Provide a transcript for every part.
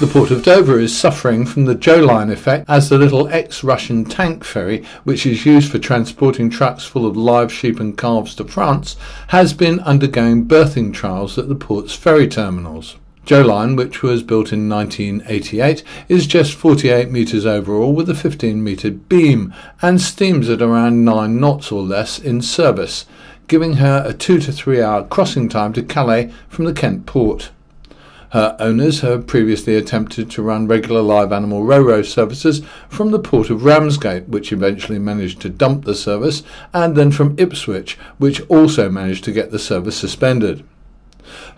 The port of Dover is suffering from the Joline effect as the little ex-Russian tank ferry, which is used for transporting trucks full of live sheep and calves to France, has been undergoing berthing trials at the port's ferry terminals. Joline, which was built in 1988, is just 48 metres overall with a 15-metre beam and steams at around 9 knots or less in service, giving her a 2 to 3 hour crossing time to Calais from the Kent port. Her owners have previously attempted to run regular live animal ro-ro services from the port of Ramsgate, which eventually managed to dump the service, and then from Ipswich, which also managed to get the service suspended.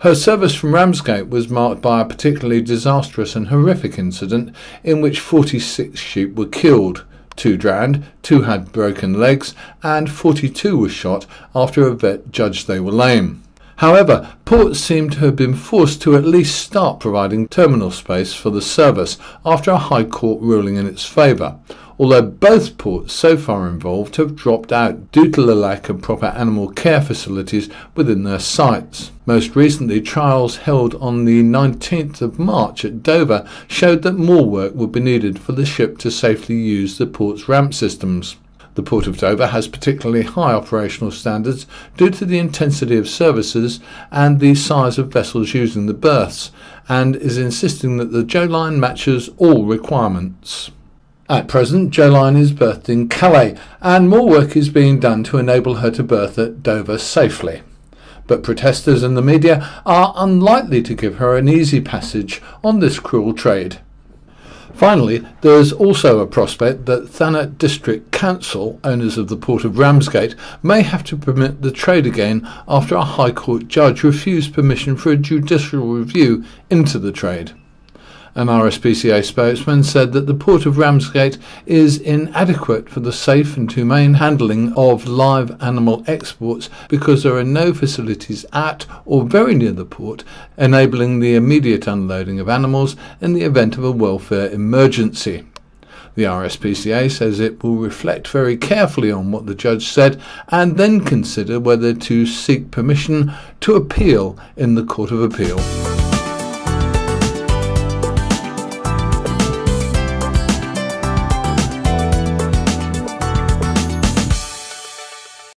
Her service from Ramsgate was marked by a particularly disastrous and horrific incident in which 46 sheep were killed, 2 drowned, 2 had broken legs, and 42 were shot after a vet judged they were lame. However, ports seem to have been forced to at least start providing terminal space for the service after a High Court ruling in its favour, although both ports so far involved have dropped out due to the lack of proper animal care facilities within their sites. Most recently, trials held on the 19th of March at Dover showed that more work would be needed for the ship to safely use the port's ramp systems. The Port of Dover has particularly high operational standards due to the intensity of services and the size of vessels using the berths, and is insisting that the Joline matches all requirements. At present, Joline is berthed in Calais, and more work is being done to enable her to berth at Dover safely. But protesters and the media are unlikely to give her an easy passage on this cruel trade. Finally, there is also a prospect that Thanet District Council, owners of the port of Ramsgate, may have to permit the trade again after a High Court judge refused permission for a judicial review into the trade. An RSPCA spokesman said that the port of Ramsgate is inadequate for the safe and humane handling of live animal exports because there are no facilities at or very near the port enabling the immediate unloading of animals in the event of a welfare emergency. The RSPCA says it will reflect very carefully on what the judge said and then consider whether to seek permission to appeal in the Court of Appeal.